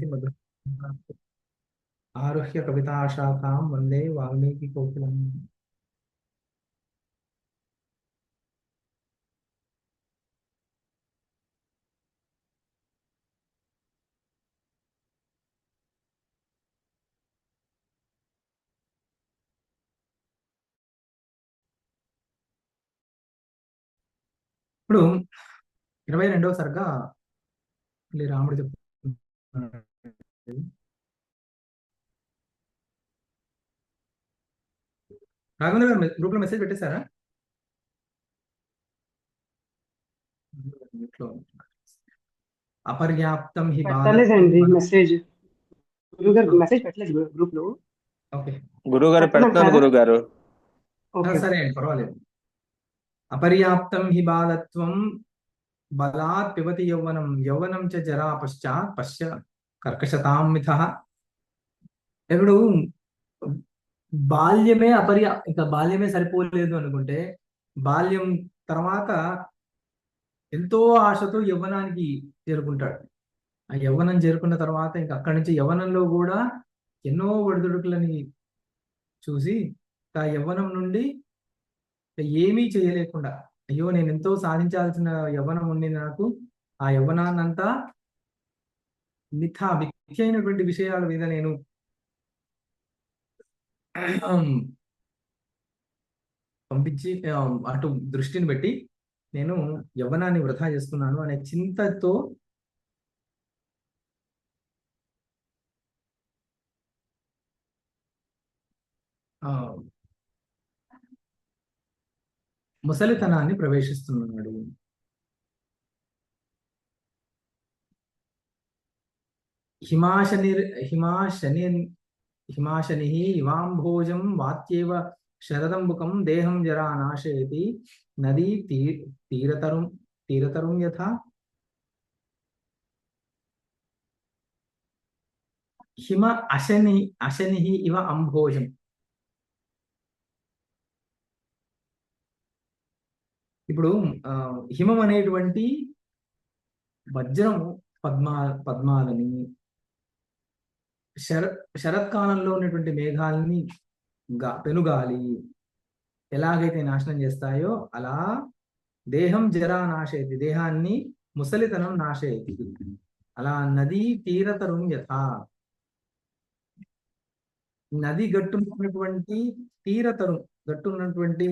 నీతి మధుర ఆరుహ్య కవితాశాఖాం వందే వాల్మీకి కోకిలం. ఇప్పుడు 22వ సర్గా మళ్ళీ రాముడు చెప్తున్నాడు. రాఘవేంద్ర గారు గ్రూప్ లో మెసేజ్ పెట్టేశారా? అపర్యాప్తం హి పెట్టలేదండి మెసేజ్. గురుగారు మెసేజ్ పెట్టలేదు గ్రూప్ లో. ఓకే, గురుగారు పెడుతున్నారు గురుగారు. సరే అండి, పర్వాలేదు. అపర్యాప్తం హి బాలత్వం బలాత్ పిబతి యౌవనం యౌవనం చ జరా పశ్చాత్ పశ్య కర్కశతాం మిథః. ఇప్పుడు బాల్యమే ఇంకా బాల్యమే సరిపోలేదు అనుకుంటే, బాల్యం తర్వాత ఎంతో ఆశతో యవ్వనానికి చేరుకుంటాడు. ఆ యవ్వనం చేరుకున్న తర్వాత ఇంకా అక్కడి నుంచి యవ్వనంలో కూడా ఎన్నో ఒడిదుడుకులని చూసి ఆ యవ్వనం నుండి ఏమీ చేయలేకుండా, అయ్యో నేను ఎంతో సాధించాల్సిన యవ్వనం ఉండి నాకు ఆ యవ్వనాన్నంతా మిథ్య అయినటువంటి విషయాల మీద నేను పంపించి అటు దృష్టిని పెట్టి నేను యవ్వనాన్ని వృధా చేస్తున్నాను అనే చింతతో ముసలితనాన్ని ప్రవేశిస్తున్నాడు. హిమాశని ఇవాంభోజం వాత్యేవ శరదంబుకం దేహం జరా నాశయతి నదీ తీరతరుం యథా. హిమ అశని ఇవ అంభోజం. ఇప్పుడు హిమం అనేటువంటి వజ్రము పద్మాలని శరత్కాలంలో ఉన్నటువంటి మేఘాలని పెనుగాలి ఎలాగైతే నాశనం చేస్తాయో అలా దేహం జరా నాశయతి, దేహాన్ని ముసలితనం నాశయతి. అలా నదీ తీరతరుం యథా, నది గట్టున్నటువంటి గట్టున్నటువంటి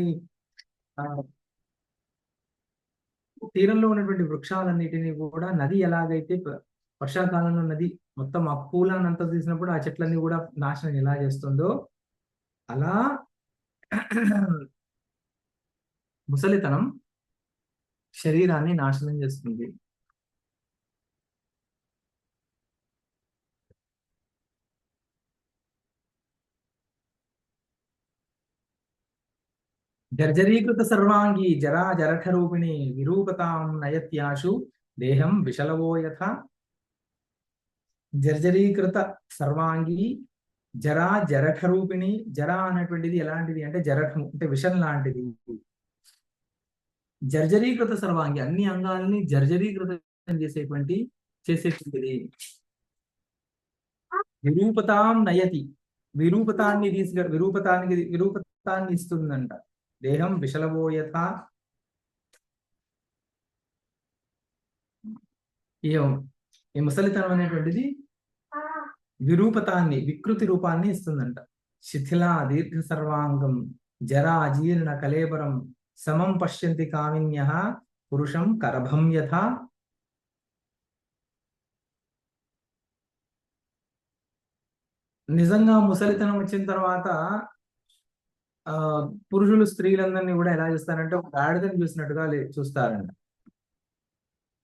తీరంలో ఉన్నటువంటి వృక్షాలన్నిటినీ కూడా నది ఎలాగైతే వర్షాకాలంలో నది మొత్తం ఆ పూలనంతా తీసినప్పుడు ఆ చెట్లన్నీ కూడా నాశనం ఎలా చేస్తుందో అలా ముసలితనం శరీరాన్ని నాశనం చేస్తుంది. జర్జరీకృత సర్వాంగి జరా జరఠ రూపిణి విరూపతాం నయత్యాశు దేహం విషలవో యథ. జర్జరీకృత సర్వాంగి జరా జరఠ రూపిణి. జరా అనేటువంటిది ఎలాంటిది అంటే జరఠము అంటే విషం లాంటిది. జర్జరీకృత సర్వాంగి అన్ని అంగాల్ని జర్జరీకృతం చేసేటువంటిది. విరూపతాం నయతి, విరూపతాన్ని ఇస్తుందంట. దేహం విషలవో యథ. ఈ ముసలితనం అనేటువంటిది వికృతి రూపాన్ని ఇస్తుందంట. శిథిల దీర్ఘ సర్వాంగం జరా జీర్ణ కలేబరం సమం పశ్యంతి కామిన్యః పురుషం కరభం యథ. నిజంగా ముసలితనం వచ్చిన తర్వాత పురుషులు స్త్రీలందరినీ కూడా ఎలా చూస్తారంటే ఒక గాడిదని చూసినట్టుగా చూస్తారంట.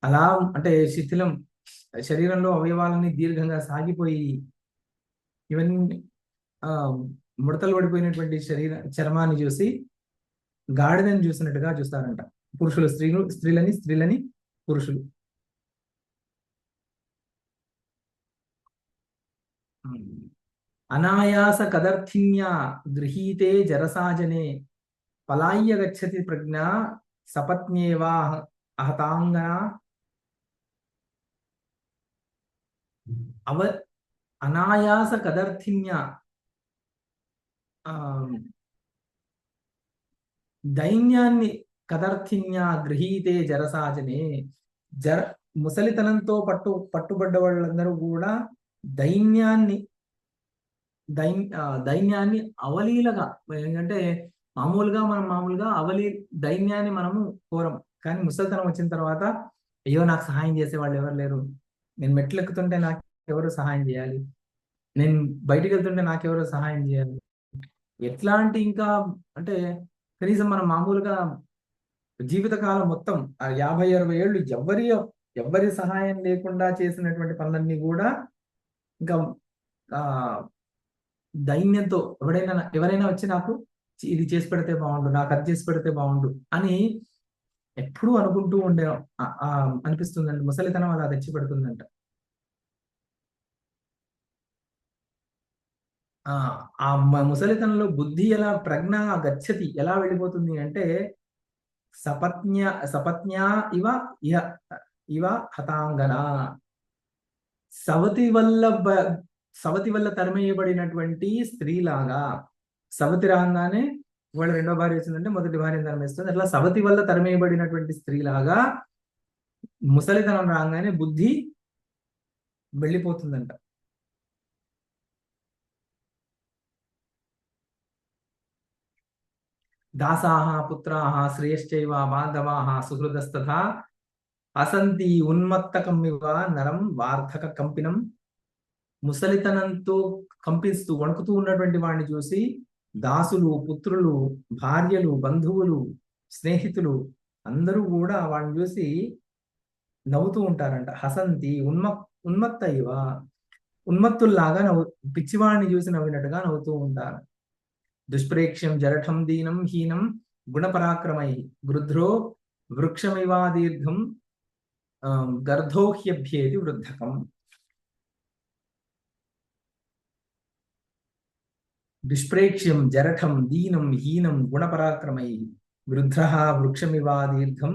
అలా అంటే శిథిలం, శరీరంలో అవయవాలని దీర్ఘంగా సాగిపోయి ఇవన్నీ ముడతలు పడిపోయినటువంటి చర్మాన్ని చూసి గాడిదని చూసినట్టుగా చూస్తారంట పురుషులు. స్త్రీలని పురుషులు. అనాయాస కదర్థిన్యా గృహీతే జరసాజనే పలాయ్య గచ్చతి ప్రజ్ఞా సపత్న్యేవా అహతాంగనా. అవ అనాయాస కదర్థిన్య ఆ, దైన్యాన్ని కదర్థిన్యా గృహీతే జరసాజనే. జర ముసలితనంతో పట్టుబడ్డ వాళ్ళందరూ కూడా దైన్యాన్ని దైన్యాన్ని అవలీలగా, ఎందుకంటే మామూలుగా దైన్యాన్ని మనము కోరం. కానీ ముసలితనం వచ్చిన తర్వాత అయ్యో నాకు సహాయం చేసే వాళ్ళు ఎవరు లేరు, నేను మెట్లు ఎక్కుతుంటే నాకు ఎవరు సహాయం చేయాలి, నేను బయటికి వెళ్తుంటే నాకెవరు సహాయం చేయాలి, ఎట్లాంటి ఇంకా అంటే కనీసం మనం మామూలుగా జీవితకాలం మొత్తం ఆ 50-60 ఏళ్ళు ఎవ్వరి సహాయం లేకుండా చేసినటువంటి పనులన్నీ కూడా ఇంకా ఆ దైన్యంతో ఎవరైనా వచ్చి నాకు ఇది చేసి పెడితే బాగుండు, నాకు అది చేసి పెడితే బాగుండు అని ఎప్పుడూ అనుకుంటూ ఉండే అనిపిస్తుందంట. ముసలితనం అలా తెచ్చి పెడుతుందంట. ఆ ముసలితనంలో బుద్ధి ఎలా ప్రజ్ఞ గచ్చతి, ఎలా వెళ్ళిపోతుంది అంటే సపత్న్యా ఇవ ఇహ ఇవ హతాంగన. సవతి వల్ల సవతి వల్ల తరిమేయబడినటువంటి స్త్రీలాగా, సవతి రాగానే వాళ్ళ రెండో భార్య వచ్చిందంటే మొదటి భార్యను తరిమేస్తుంది, అట్లా సవతి వల్ల తరిమేయబడినటువంటి స్త్రీలాగా ముసలితనం రాగానే బుద్ధి వెళ్ళిపోతుందంట. దాసాహ పుత్రాహ శ్రేయశ్చైవ బాంధవాహ సుహృదస్తథా అసంతి ఉన్మత్తకమివ నరం వార్ధక కంపినం. ముసలితనంతో కంపిస్తూ వణుకుతూ ఉన్నటువంటి వాడిని చూసి దాసులు, పుత్రులు, భార్యలు, బంధువులు, స్నేహితులు అందరూ కూడా వాడిని చూసి నవ్వుతూ ఉంటారంట. హసంతి ఉన్మత్త ఇవ, ఉన్మత్తుల్లాగా పిచ్చివాడిని చూసి నవ్వినట్టుగా నవ్వుతూ ఉంటారు. దుష్ప్రేక్ష్యం జరఠం దీనం హీనం గుణపరాక్రమై గృధ్రో వృక్షమివా దీర్ఘం గర్ధోహ్యభ్యేది వృద్ధకం. దుష్ప్రేక్ష్యం జరఠం దీనం హీనం గుణపరాక్రమై వృద్ధ వృక్షమివా దీర్ఘం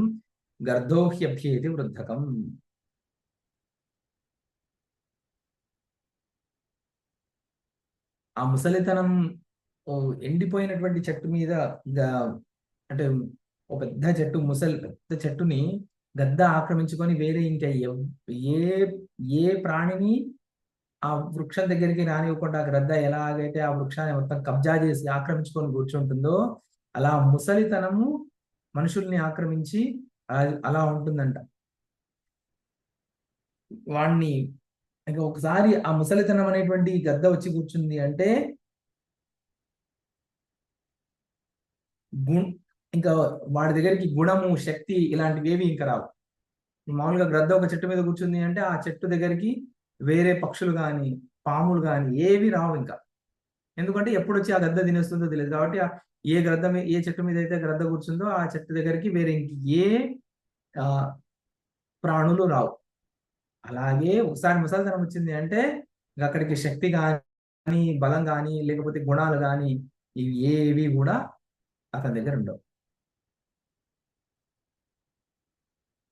గర్ధోహ్యభ్యేది వృద్ధకం. ఆ ముసలితనం ఎండిపోయినటువంటి చెట్టు మీద అంటే ఒక పెద్ద చెట్టు, పెద్ద చెట్టుని గద్ద ఆక్రమించుకొని వేరే ఇంకా ఏ ఏ ప్రాణిని ఆ వృక్షం దగ్గరికి రానివ్వకుండా గ్రద్ద ఎలాగైతే ఆ వృక్షాన్ని మొత్తం కబ్జా చేసి ఆక్రమించుకొని కూర్చుంటుందో అలా ముసలితనము మనుషుల్ని ఆక్రమించి అలా ఉంటుందంట. వాణ్ణి ఇంకా ఒకసారి ఆ ముసలితనం అనేటువంటి గద్ద వచ్చి కూర్చుంది అంటే ఇంకా వాడి దగ్గరికి గుణము, శక్తి ఇలాంటివి ఏవి ఇంకా రావు. మామూలుగా గ్రద్ద ఒక చెట్టు మీద కూర్చుంది అంటే ఆ చెట్టు దగ్గరికి వేరే పక్షులు కానీ పాములు కానీ ఏవి రావు ఇంకా. ఎందుకంటే ఎప్పుడు వచ్చి ఆ గద్ద తినేస్తుందో తెలియదు కాబట్టి ఏ చెట్టు మీద అయితే గ్రద్ద కూర్చుందో ఆ చెట్టు దగ్గరికి వేరే ఇంక ఏ ప్రాణులు రావు. అలాగే ఒకసారి ముసలితనం వచ్చింది అంటే అక్కడికి శక్తి కానీ బలం కానీ లేకపోతే గుణాలు కానీ ఇవి ఏవి కూడా అతని దగ్గర ఉండవు.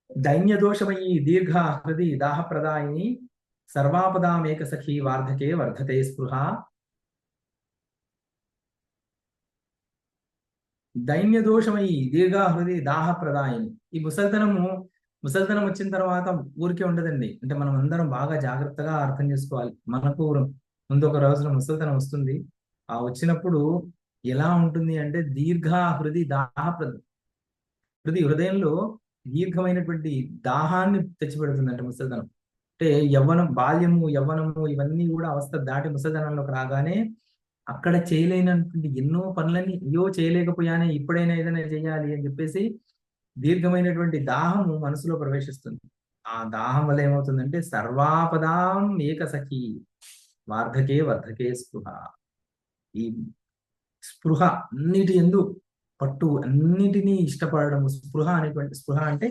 దైన్యదోషమయీ దీర్ఘ హృది దాహప్రదాయిని సర్వాపదామేక సఖీ వార్ధకే వర్ధతే స్పృహ. దైన్యదోషమయీ దీర్ఘ హృది దాహప్రదాయిని. ఈ ముసలితనం వచ్చిన తర్వాత ఊరికే ఉండదండి. అంటే మనం అందరం బాగా జాగ్రత్తగా అర్థం చేసుకోవాలి. మనకు ముందు ఒక రోజున ముసలితనం వస్తుంది. ఆ వచ్చినప్పుడు ఎలా ఉంటుంది అంటే దీర్ఘ హృది హృదయంలో దీర్ఘమైనటువంటి దాహాన్ని తెచ్చిపెడుతుందంటే ముసలితనం. అంటే యవ్వనము ఇవన్నీ కూడా అవస్థ దాటి ముసలితనంలోకి రాగానే అక్కడ చేయలేనటువంటి ఎన్నో పనులని అయ్యో చేయలేకపోయానే, ఇప్పుడైనా ఏదైనా చేయాలి అని చెప్పేసి దీర్ఘమైనటువంటి దాహము మనసులో ప్రవేశిస్తుంది. ఆ దాహం వల్ల ఏమవుతుందంటే సర్వాపదాం ఏక సఖి వార్ధకే వర్ధకే స్పృహ. ఈ స్పృహ అన్నిటి ఎందు పట్టు, అన్నిటినీ ఇష్టపడడం. స్పృహ అంటే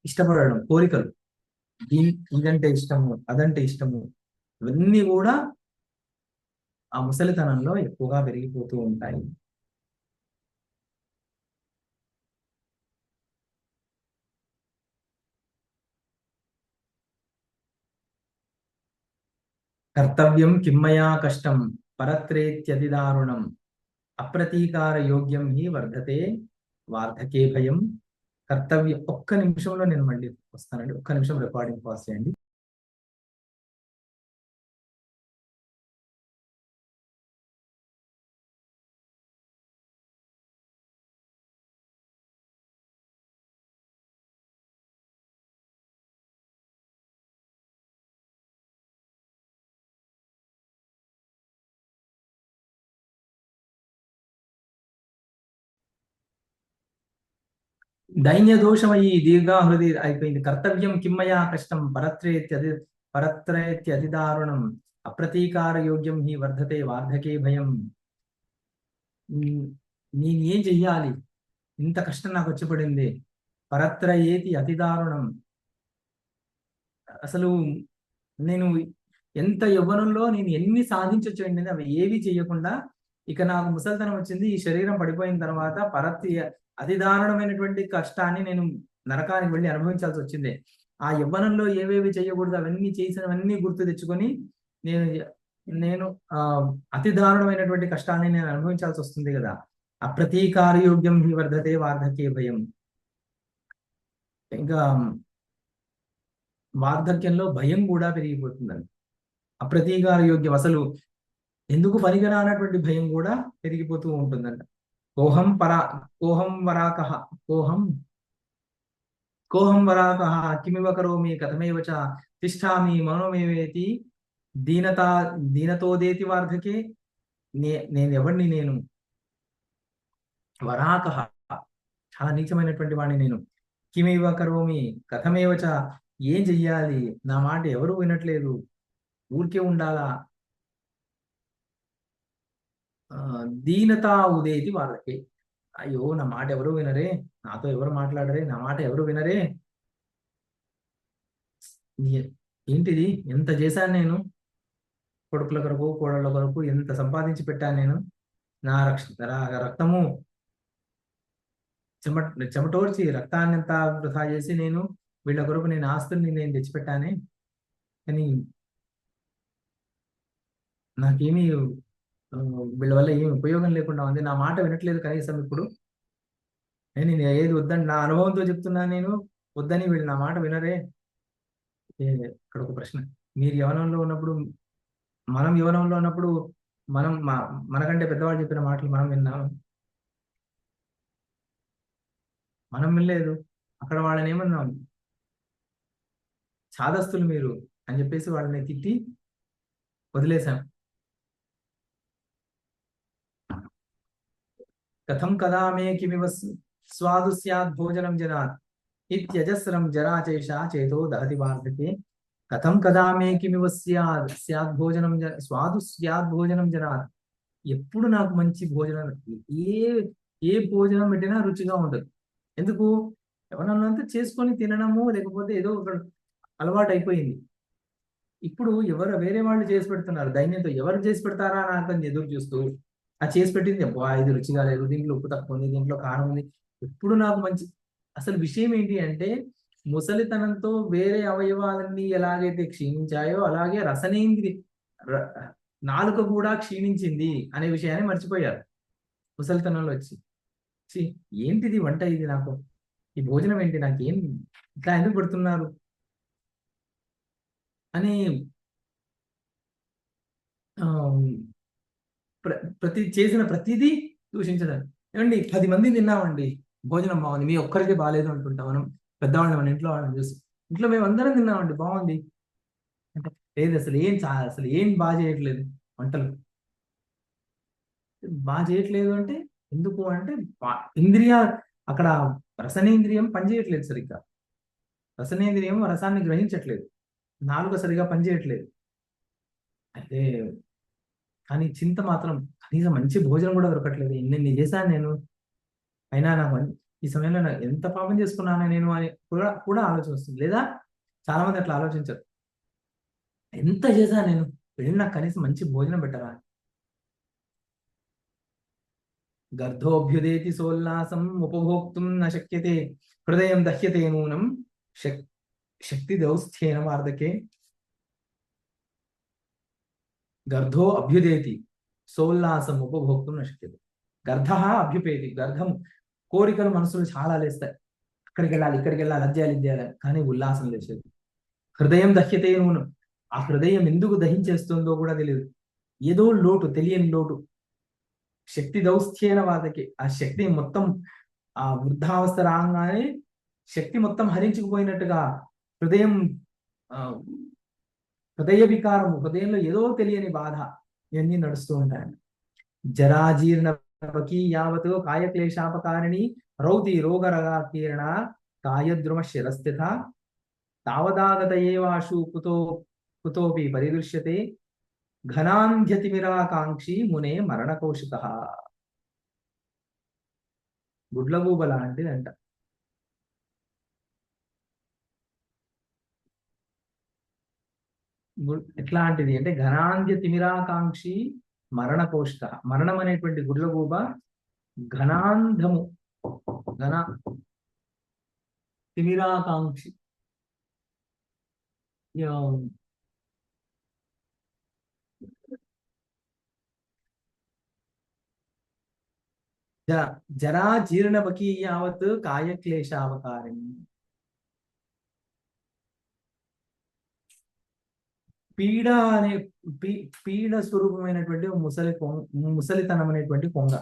ఇష్టపడడం, కోరికలు, ఇదంటే ఇష్టము, అదంటే ఇష్టము, ఇవన్నీ కూడా ఆ ముసలితనంలో ఎక్కువగా పెరిగిపోతూ ఉంటాయి. కర్తవ్యం కిమ్మయా కష్టం పరత్రేత్యతి దారుణం అప్రతీకార యోగ్యం హి వర్ధతే వార్ధకే భయం. కర్తవ్యం. ఒక్క నిమిషంలో నేను మళ్ళీ వస్తానండి, ఒక్క నిమిషం రికార్డింగ్ పాస్ చేయండి. దైన్య దోషమయి దీర్ఘాహృది అయిపోయింది. కర్తవ్యం కిమ్మయా కష్టం పరత్రేత్యతి దారుణం అప్రతీకార యోగ్యం హి వర్ధతే వార్ధకే భయం. నేనేం చెయ్యాలి, ఇంత కష్టం నాకు వచ్చి పడింది. పరత్ర ఏతి అతి దారుణం. అసలు నేను ఎంత యవ్వనంలో నేను ఎన్ని సాధించొచ్చండి, అవి ఏవి చెయ్యకుండా ఇక నాకు ముసలితనం వచ్చింది. ఈ శరీరం పడిపోయిన తర్వాత అతి దారుణమైనటువంటి కష్టాన్ని నేను నరకానికి వెళ్ళి అనుభవించాల్సి వచ్చింది. ఆ యవ్వనంలో ఏవేవి చేయకూడదు అవన్నీ చేసినవన్నీ గుర్తు తెచ్చుకొని నేను నేను అతి దారుణమైనటువంటి కష్టాన్ని నేను అనుభవించాల్సి వస్తుంది కదా. అప్రతీకార యోగ్యం హి వర్ధతే వార్ధకే భయం. ఇంకా వార్ధక్యంలో భయం కూడా పెరిగిపోతుందండి. అప్రతీకార యోగ్యం, అసలు ఎందుకు పనికిరానటువంటి భయం కూడా పెరిగిపోతూ ఉంటుందంట. కోహం వరాకః కోహం వరాకః కిమివ కరోమి కథమేవ చ తిష్ఠామి మనోమేవేతి దీనతోదేతి వార్ధకే. నేను ఎవరిని, నేను వరాకః, చాలా నీచమైనటువంటి వాడిని నేను. కిమివ కరోమి కథమేవ చ, ఏం చెయ్యాలి, నా మాట ఎవరు వినట్లేదు, ఊరికే ఉండాలా. దీనత ఉదేతి వాళ్ళకి, అయ్యో నా మాట ఎవరు వినరే, నాతో ఎవరు మాట్లాడరే, నా మాట ఎవరు వినరే. ఏంటిది, ఎంత చేశాను నేను, కొడుకుల కొరకు కోడళ్ళ కొరకు ఎంత సంపాదించి పెట్టాను నేను. నా రక్తము చెమటోర్చి రక్తాన్ని ఎంత వృధా చేసి నేను వీళ్ళ కొరకు నేను ఆస్తుల్ని నేను తెచ్చిపెట్టానే, కానీ నాకేమీ వీళ్ళ వల్ల ఏమి ఉపయోగం లేకుండా ఉంది. నా మాట వినట్లేదు కనీసం. ఇప్పుడు నేను ఏది వద్దని నా అనుభవంతో చెప్తున్నా, నేను వద్దని వీళ్ళు నా మాట వినరే. ఇక్కడ ఒక ప్రశ్న, మీరు యవనంలో ఉన్నప్పుడు, మనం యవనంలో ఉన్నప్పుడు మనకంటే పెద్దవాళ్ళు చెప్పిన మాటలు మనం విన్నాము? మనం వినలేదు. అక్కడ వాళ్ళని ఏమన్నాం, చాదస్తులు మీరు అని చెప్పేసి వాళ్ళని తిట్టి వదిలేశాం. కథం కదా మే కిమివ స్వాదు స్యాద్ భోజనం జనాత్ ఇత్యజస్రం జరాచేషా చేతో దహతి వార్ధకే. కథం కదా మే కిమివ స్యాద్ భోజనం స్వాదు స్యాద్ భోజనం జనాత్. ఎప్పుడు నాకు మంచి భోజనం, ఏ భోజనం పెట్టినా రుచిగా ఉండదు. ఎందుకు, ఎవరన్నంతా చేసుకొని తినడము, లేకపోతే ఏదో ఒక అలవాటు అయిపోయింది. ఇప్పుడు వేరే వాళ్ళు చేసి పెడుతున్నారు దైన్యంతో, ఎవరు చేసి పెడతారా అని ఎదురు చూస్తూ అది చేసి పెట్టింది, అబ్బా ఇది రుచిగా లేదు, దీంట్లో ఉప్పు తక్కువ ఉంది, దీంట్లో కారం ఉంది. ఎప్పుడు నాకు మంచి. అసలు విషయం ఏంటి అంటే, ముసలితనంతో వేరే అవయవాలన్నీ ఎలాగైతే క్షీణించాయో అలాగే నాలుక కూడా క్షీణించింది అనే విషయాన్ని మర్చిపోయారు ముసలితనంలో వచ్చి. ఏంటిది వంట, ఇది నాకు ఈ భోజనం ఏంటి, నాకేం ఇట్లా ఎందుకు పెడుతున్నారు అని చేసిన ప్రతిదీ దూషించడం. ఏమండి 10 మంది తిన్నామండి, భోజనం బాగుంది, మీ ఒక్కరికి బాగాలేదు అంటుంటాం మనం. పెద్దవాళ్ళని, మన ఇంట్లో వాళ్ళని చూసి, ఇంట్లో మేము అందరం తిన్నామండి బాగుంది అంటే, లేదు అసలు ఏం బాగా చేయట్లేదు, వంటలు బాగా చేయట్లేదు అంటే ఎందుకు అంటే, అక్కడ రసనేంద్రియం పనిచేయట్లేదు సరిగ్గా. రసనేంద్రియం రసాన్ని గ్రహించట్లేదు, నాలుక సరిగా పనిచేయట్లేదు. అయితే కానీ చింత మాత్రం, కనీసం మంచి భోజనం కూడా దొరకట్లేదు, ఎన్ని చేశాను నేను, అయినా నాకు ఈ సమయంలో ఎంత పాపం చేసుకున్నాను నేను అని కూడా ఆలోచన వస్తుంది. లేదా చాలా మంది అట్లా ఆలోచించరు, ఎంత చేశాను నేను, వెళ్ళి నాకు కనీసం మంచి భోజనం పెట్టరా. గర్ధోభ్యుదేతి సోల్లాసం ఉపభోక్తుం న శక్యతే హృదయం దహ్యతే నూనం శక్తి దౌస్థ్యేన వార్ధకే. గర్ధో అభ్యుదేతి సోల్లాసం ఉపభోక్తం నశక్యతే. గర్ధ అభ్యుపేతి. గర్ధం కోరికలు మనసులు చాలా లేస్తాయి. అక్కడికి వెళ్ళాలి, ఇక్కడికి వెళ్ళాలి, అది చేయాలి, ఇది చేయాలి, కానీ ఉల్లాసం లేచేది. హృదయం దహ్యతే నూనె. ఆ హృదయం ఎందుకు దహించేస్తుందో కూడా తెలియదు. ఏదో లోటు, తెలియని లోటు. శక్తి దౌస్థ్యేన వాదకి. ఆ శక్తి మొత్తం ఆ వృద్ధావస్థ రాగానే శక్తి మొత్తం హరించుకుపోయినట్టుగా హృదయం హృదయ వికారము, హృదయంలో ఏదో తెలియని బాధ, ఇవన్నీ నడుస్తూ ఉంటాయండి. జరాజీర్ణ యావత్ కాయక్లేశాపకారిణి రౌతి రోగరగాకీర్ణ కాయద్రుమ శిరస్థిత తావదాగత ఏవాషు కుతోపి పరిదృశ్యతే ఘనాంధ్యతిమిరాకాంక్షి మునే మరణకోశిక. గుడ్లగూబ లాంటిదంట. ఎట్లాంటిది అంటే ఘనాంధ్య తిమిరాకాంక్షి మరణకోశిక. మరణం అనేటువంటి గుడ్లగూబ ఘనాంధము, ఘన తిమిరాకాంక్షి. జరా జీర్ణవకీ యావత్ కాయక్లేశావకారిణి. పీడ అనే పీడ స్వరూపమైనటువంటి ముసలితనం అనేటువంటి కొంగ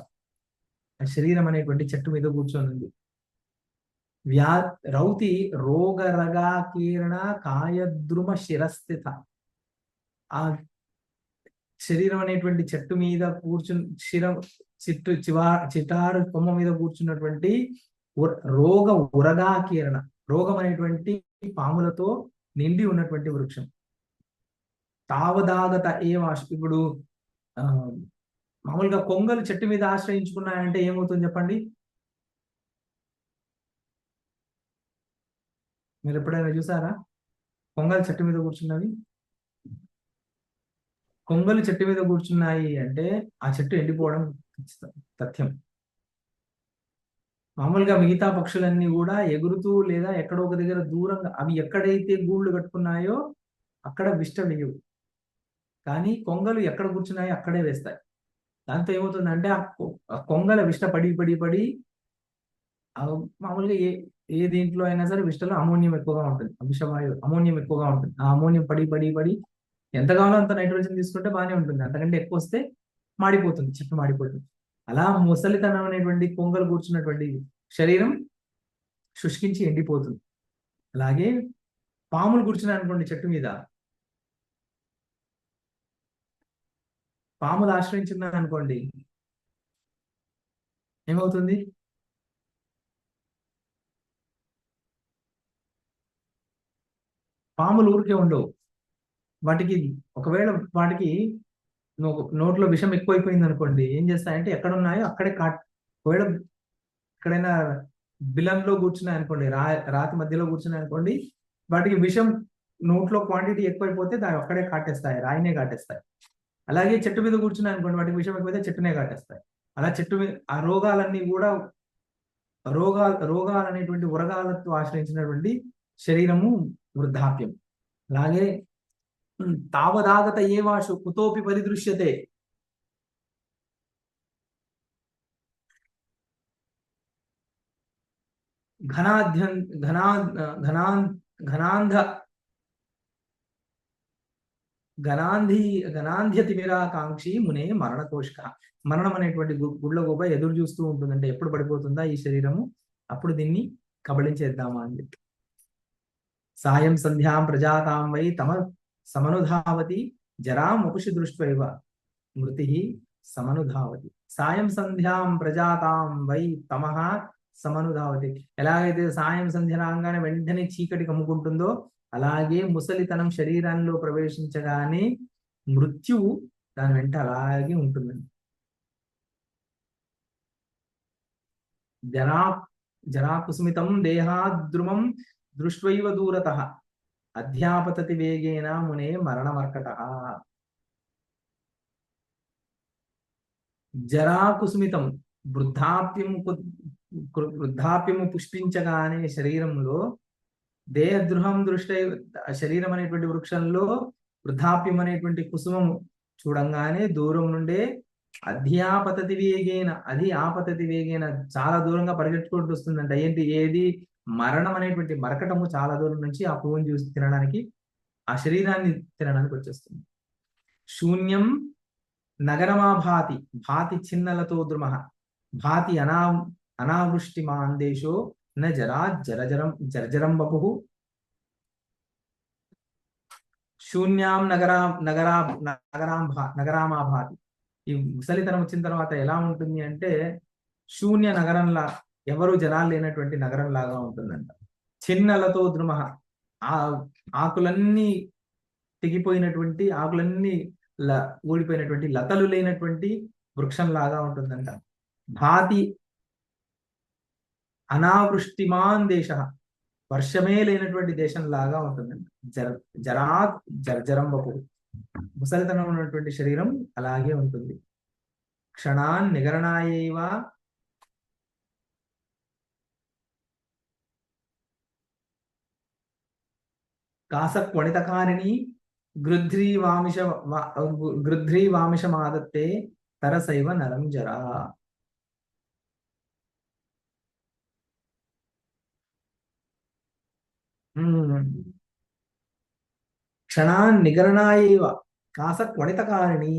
శరీరం అనేటువంటి చెట్టు మీద కూర్చొని ఉంది. రౌతి రోగరగాకీర్ణ కాయద్రుమ శిరస్థిత. ఆ శరీరం అనేటువంటి చెట్టు మీద చిటారు కొమ్మ మీద కూర్చున్నటువంటి రోగ ఉరగాకీర్ణ, రోగం అనేటువంటి పాములతో నిండి ఉన్నటువంటి వృక్షం. తావదాగత ఇప్పుడు మామూలుగా కొంగలు చెట్టు మీద ఆశ్రయించుకున్నాయంటే ఏమవుతుంది చెప్పండి? మీరు ఎప్పుడైనా చూసారా కొంగలు చెట్టు మీద కూర్చున్నవి? కొంగలు చెట్టు మీద కూర్చున్నాయి అంటే ఆ చెట్టు ఎండిపోవడం తథ్యం. మామూలుగా మిగతా పక్షులన్నీ కూడా ఎగురుతూ లేదా ఎక్కడో ఒక దగ్గర దూరంగా అవి ఎక్కడైతే గూళ్ళు కట్టుకున్నాయో అక్కడ విష్ట వేయవు. కానీ కొంగలు ఎక్కడ కూర్చున్నాయో అక్కడే వేస్తాయి. దాంతో ఏమవుతుందంటే ఆ కొంగల విష్ట పడి పడి పడి మామూలుగా ఏ దీంట్లో అయినా సరే విష్టలో అమోనియం ఎక్కువగా ఉంటుంది, విషవాయు అమోనియం ఎక్కువగా ఉంటుంది. ఆ అమోనియం పడి పడి పడి ఎంత కావాలో అంత నైట్రోజన్ తీసుకుంటే బాగానే ఉంటుంది. అంతకంటే ఎక్కువ వస్తే మాడిపోతుంది, చెట్టు మాడిపోతుంది. అలా ముసలితనం అనేటువంటి కొంగలు కూర్చున్నటువంటి శరీరం శుష్కించి ఎండిపోతుంది. అలాగే పాములు కూర్చున్నాయి అనుకోండి చెట్టు మీద, పాములు ఆశ్రయించున్నాయి అనుకోండి ఏమవుతుంది? పాములు ఊరికే ఉండవు. వాటికి ఒకవేళ వాటికి నోట్లో విషం ఎక్కువైపోయింది అనుకోండి, ఏం చేస్తాయంటే ఎక్కడ ఉన్నాయో అక్కడే ఒకవేళ ఎక్కడైనా బిలంలో కూర్చున్నాయి అనుకోండి, రాతి మధ్యలో కూర్చున్నాయి అనుకోండి, వాటికి విషం నోట్లో క్వాంటిటీ ఎక్కువైపోతే దాన్ని ఒక్కడే కాటేస్తాయి, రాయినే కాటేస్తాయి. అలాగే చెట్టు మీద కూర్చున్నాయి అనుకోండి, వాటికి విషం ఎక్కువైతే చెట్టునే కాటేస్తాయి. అలా చెట్టు మీద ఆ రోగాలన్నీ కూడా రోగాలు అనేటువంటి ఉరగాలతో ఆశ్రయించినటువంటి శరీరము వృద్ధాప్యం. అలాగే తావదాగత ఏవాషు కుతోపి పరిదృశ్యతే. ఘనాంధ్య తిమిరాకాంక్షి మునే మరణకోశిక. మరణం అనేటువంటి గుడ్లగూబ ఎదురు చూస్తూ ఉంటుందంటే ఎప్పుడు పడిపోతుందా ఈ శరీరము, అప్పుడు దీన్ని కబళించేద్దామా అని చెప్పి. సాయం సంధ్యాం ప్రజాతాం వై తమ సమనుధావతి జరాముపుషి దృష్ట్వైవ మృతి సమనుధావతి. సాయం సంధ్యాం ప్రజాతాం వై తమః సమనుధావతి. ఎలాగైతే సాయం సంధ్య రాగానే వెంటనే చీకటి కమ్ముకుంటుందో అలాగే ముసలితనం శరీరంలో ప్రవేశించగానే మృత్యువు దాని వెంట అలాగే ఉంటుందండి. జరాకుస్మితం దేహాద్రుమం దృష్ట్వైవ దూరతః అధ్యాపతతి వేగేన మునే మరణమర్కటః. జరాకుస్మితం వృద్ధాప్యము పుష్పించగానే శరీరంలో దేహద్రుహం దృష్టి శరీరం అనేటువంటి వృక్షంలో వృద్ధాప్యం అనేటువంటి కుసుమము చూడంగానే దూరం నుండే అధ్యాపతతి వేగేన, అది ఆపతతి వేగేన, చాలా దూరంగా పరిగెత్తుకుంటూ వస్తుందంట. ఏంటి ఏది? మరణం అనేటువంటి మరకటము చాలా దూరం నుంచి ఆ పువ్వుని చూసి తినడానికి, ఆ శరీరాన్ని తినడానికి వచ్చేస్తుంది. శూన్యం నగరమా భాతి, భాతి చిన్నలతో ద్రుమ, భాతి అనావృష్టిమాన్ దేశో న జరా జర్జరం వపు. శూన్యాం నగరామా భాతి. ఈ ముసలితనం వచ్చిన తర్వాత ఎలా ఉంటుంది అంటే శూన్య నగరంలా, ఎవరు జనాలు లేనటువంటి నగరం లాగా ఉంటుందంట. చిన్నలతో ద్రుమ, ఆ ఆకులన్నీ తెగిపోయినటువంటి, ఆకులన్నీ ఊడిపోయినటువంటి, లతలు లేనటువంటి వృక్షం లాగా ఉంటుందంట. భాతి అనావృష్టిమాన్ దేశ, వర్షమే లేనటువంటి దేశం లాగా ఉంటుందంట. జరాత్ జర్జరం వపు, ముసలితనం ఉన్నటువంటి శరీరం అలాగే ఉంటుంది. క్షణాన్ నిగరణాయేవ కాసక్వణితకారిణి గృధ్రీవామిషమాదత్తే తరసైవ నరం జరా. క్షణాన్ నిగరణాయేవ కాసక్వణితకారిణి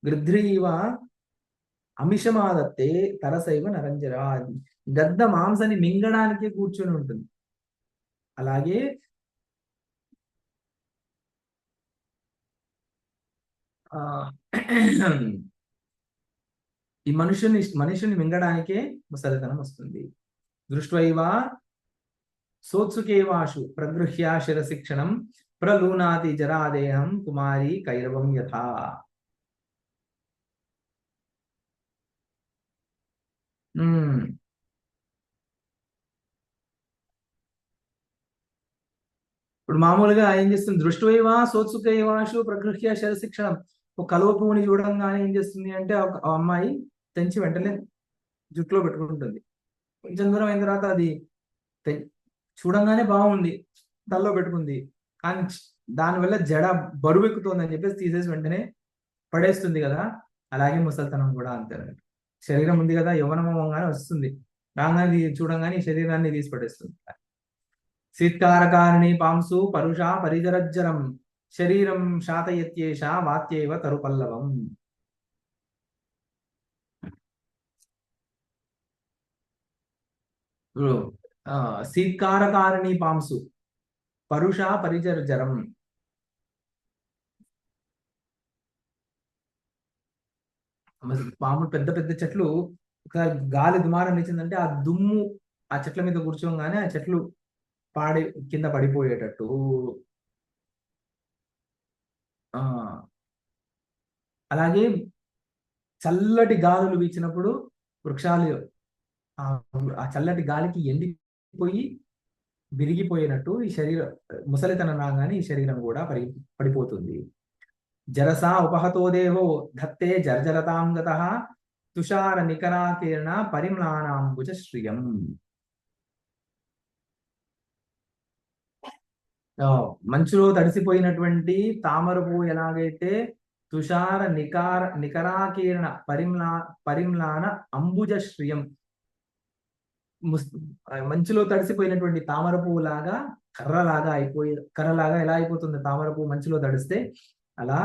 గృధ్రీవ అమిషమాదత్తే తరసైవ నరంజరా. గద్ద మాంసాన్ని మింగడానికి కూర్చొని ఉంటుంది. అలాగే ఈ మనుషుని మింగడానికే ముసలితనం వస్తుంది. దృష్ట్వైవ సోత్సుకేవాషు ప్రగృహ్య శిరశిక్షణం ప్రలూనాతి జరాదేహం కుమారి కైరవం యథా. ఇప్పుడు మామూలుగా ఏం చేస్తుంది? దృష్టివైవా సోత్సుకైవాషు ప్రగృహ్య శిరశిక్షణం. ఒక కలువ పువ్వుని చూడంగానే ఏం చేస్తుంది అంటే ఒక అమ్మాయి తెంచి వెంటనే జుట్టులో పెట్టుకుంటుంది. కొంచెం దూరం అయిన తర్వాత అది చూడంగానే బాగుంది, తల్లో పెట్టుకుంది, కానీ దానివల్ల జడ బరువెక్కుతోంది అని చెప్పేసి తీసేసి వెంటనే పడేస్తుంది కదా. అలాగే ముసలితనం కూడా అంతే. శరీరం ఉంది కదా, యవ్వనమంగానే వస్తుంది, రాగానే చూడంగానే ఈ శరీరాన్ని తీసి పడేస్తుంది. శీత్కారకారిణి పాంసు పరుషా పరిజరజ్జరం శరీరం శాతయత్యేష వాత్యైవ తరుపల్లవం. శీత్కారకారిణి పాంసు పరుషా పరిజర్జరం. మామూలు పెద్ద పెద్ద చెట్లు ఒక గాలి దుమారం ఇచ్చిందంటే ఆ దుమ్ము ఆ చెట్ల మీద కూర్చోగానే ఆ చెట్లు పాడి కింద పడిపోయేటట్టు. అలాగే చల్లటి గాలులు వీచినప్పుడు వృక్షాలు ఆ చల్లటి గాలికి ఎండిపోయి విరిగిపోయినట్టు ఈ శరీరం ముసలితనం రాగానే ఈ శరీరం కూడా పడిపోతుంది. జరసా ఉపహతో దేహో ధత్తే జర్జరతాం గతః తుషార నికరాకీర్ణ పరిమ్లానాంబుజ శ్రియం. మంచులో తడిసిపోయినటువంటి తామర పువ్వు ఎలాగైతే తుషార నికరాకీర్ణ పరిమ్లాన అంబుజ శ్రియం, మంచులో తడిసిపోయినటువంటి తామర పువ్వు లాగా కర్రలాగా ఎలా అయిపోతుంది తామర పువ్వు మంచులో తడిస్తే, అలా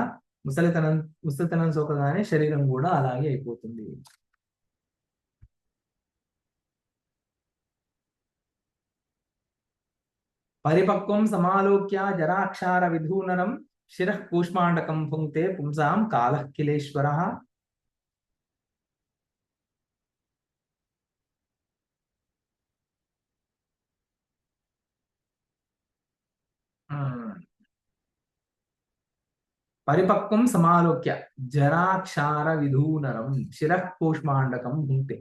ముసలితనం సోకగానే శరీరం కూడా అలాగే అయిపోతుంది. పరిపక్వం సమాలోక్య జరాక్షార విధూనరం శిరః కూష్మాండకం భుంక్తే పుంసాం కాలః కిలేశ్వరః. పరిపక్వం సమాలోక్య జరాక్షార విధూనరం శిరః కూష్మాండకం భుంక్తే.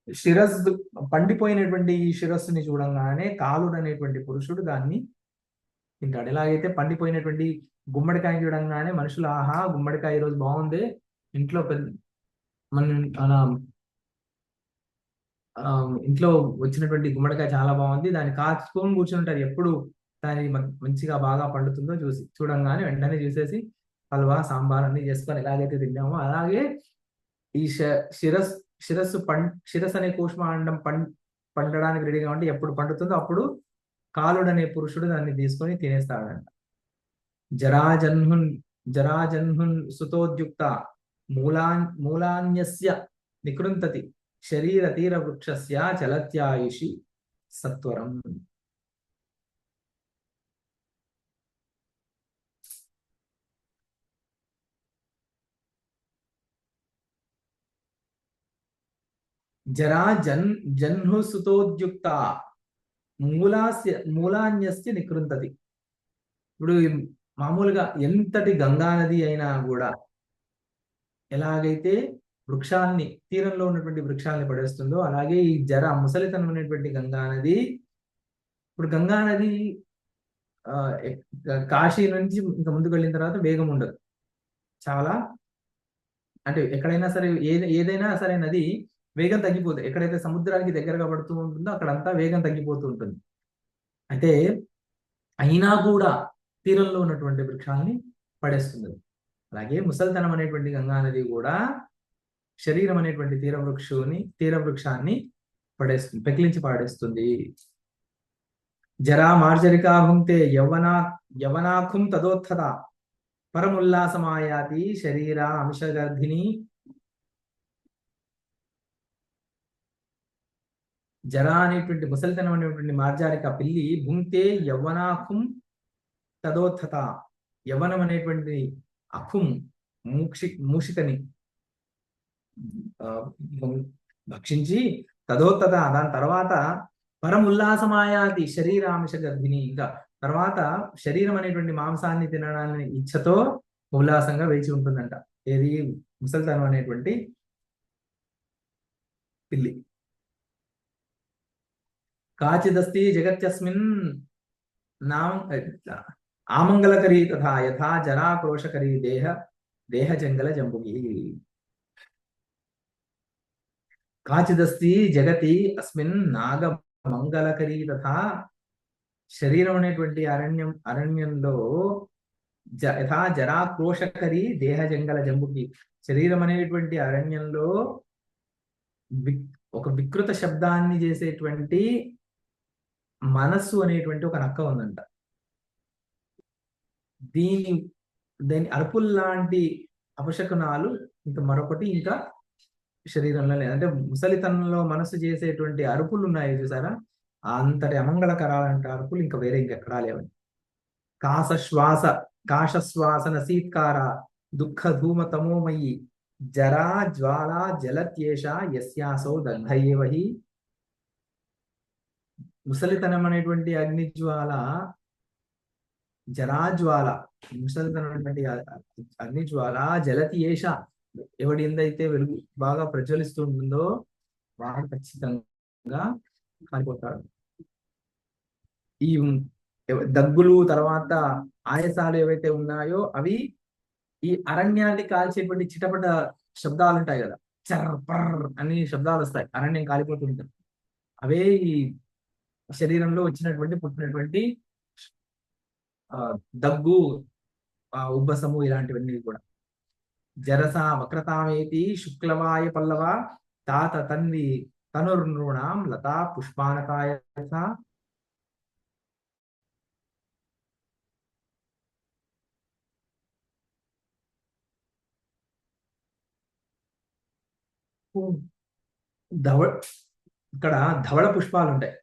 శిరస్సు పండిపోయినటువంటి ఈ శిరస్సుని చూడంగానే కాలుడు అనేటువంటి పురుషుడు దాన్ని తింటాడు. ఎలాగైతే పండిపోయినటువంటి గుమ్మడికాయ చూడంగానే మనుషులు ఆహా గుమ్మడికాయ ఈరోజు బాగుంది, ఇంట్లో ఇంట్లో వచ్చినటువంటి గుమ్మడికాయ చాలా బాగుంది, దాన్ని కాచుకొని కూర్చుంటారు. ఎప్పుడు దాని మంచిగా బాగా పండుతుందో చూడంగానే వెంటనే చూసేసి హల్వా సాంబార్ అన్ని చేసుకొని ఎలాగైతే తిన్నామో అలాగే ఈ శిరస్సు శిరస్సు అనే కూష్మాండం పండడానికి రెడీగా ఉంటే ఎప్పుడు పండుతుందో అప్పుడు కాలుడు అనే పురుషుడు దాన్ని తీసుకొని తినేస్తాడంట. జరాజన్హున్ జరాజన్హున్ సుతోద్యుక్త మూలాన్యస్య నికృంతతి శరీర తీర వృక్షస్య చలత్యాయుషి సత్వరం. జన్హు సుతోద్యుక్త మూలాన్యస్య నికృంతతి. ఇప్పుడు మామూలుగా ఎంతటి గంగా నది అయినా కూడా ఎలాగైతే వృక్షాన్ని తీరంలో ఉన్నటువంటి వృక్షాలని పడేస్తుందో అలాగే ఈ ముసలితనం అనేటువంటి గంగా నది, ఇప్పుడు గంగా నది కాశీ నుంచి ఇంకా ముందుకు వెళ్ళిన తర్వాత వేగం ఉండదు. చాలా అంటే ఎక్కడైనా సరే ఏదైనా సరే నది వేగం తగ్గిపోతుంది. ఎక్కడైతే సముద్రానికి దగ్గరగా పడుతూ ఉంటుందో అక్కడంతా వేగం తగ్గిపోతూ ఉంటుంది. అయితే అయినా కూడా తీరంలో ఉన్నటువంటి వృక్షాలని పడేస్తుంది. అలాగే ముసలితనం అనేటువంటి గంగా నది కూడా శరీరం అనేటువంటి తీర వృక్షాన్ని పడేస్తుంది, పెకిలించి పాడేస్తుంది. జరా మార్జరికా భుంక్తే యవనాఖుం తదోత్థత పరముల్లాసమాయాతి శరీర అంశగర్భిణి. జరా అనేటువంటి ముసలితనం అనేటువంటి మార్జారిక పిల్లి భుంక్తే యవ్వనాఖుం తదోత్థత, యవ్వనం అనేటువంటి అఖుం మూషికని భక్షించి తదోత్తత దాని తర్వాత పరముల్లాసమాయాతి శరీరాంశ గర్భిణి, ఇంకా తర్వాత శరీరం అనేటువంటి మాంసాన్ని తినడాన్ని ఇచ్ఛతో ఉల్లాసంగా వేచి ఉంటుందంట. ఏది ముసలితనం అనేటువంటి పిల్లి. కాచిదస్తి జగత్యస్మిన్ ఆమంగళకరీ తథా యథా జరా క్రోశకరీ దేహ జంగల జంబుకి. కాచిదస్తి జగతి అస్మిన్ నాగ మంగళకరీ తథా, శరీరం అనేటువంటి అరణ్యంలో యథా జరా క్రోశకరీ దేహ జంగల జంబుకి, శరీరం అనేటువంటి అరణ్యంలో ఒక వికృత శబ్దాన్ని చేసేటువంటి మనస్సు అనేటువంటి ఒక నక్క ఉందంట. దీని అరుపుల్లాంటి అపశకునాలు ఇంకా మరొకటి ఇంకా శరీరంలో లేదు. అంటే ముసలితనంలో మనస్సు చేసేటువంటి అరుపులు ఉన్నాయి చూసారా, అంతటి అమంగళకరాలంటే అరుపులు ఇంకా వేరే ఇంకెక్కడా లేవని. కాశశ్వాసన సీత్కార దుఃఖ ధూమ తమోమయి జరా జ్వాల జలత్యేష యస్యాసో దగ్ధయేవహి. ముసలితనం అనేటువంటి అగ్నిజ్వాల, జరాజ్వాల ముసలితనం అనేటువంటి అగ్నిజ్వాల, జలత్యేష ఎవడి ఎందైతే వెలుగు బాగా ప్రజ్వలిస్తూ ఉంటుందో వాడు ఖచ్చితంగా కాలిపోతాడు. ఈ దగ్గులు తర్వాత ఆయాసాలు ఏవైతే ఉన్నాయో అవి ఈ అరణ్యాన్ని కాల్చేటువంటి చిటపట శబ్దాలు ఉంటాయి కదా, చర్ర పర్ర అని శబ్దాలు వస్తాయి, అరణ్యం కాలిపోతుంటాయి. అవే ఈ శరీరంలో పుట్టినటువంటి దగ్గు, ఉబ్బసము ఇలాంటివన్నీ కూడా. జరస వక్రతామేతి శుక్లవాయ పల్లవ తాత తన్వి తనుర్నృణాం లతా పుష్పానకాయ. ఇక్కడ ధవళ పుష్పాలు ఉంటాయి,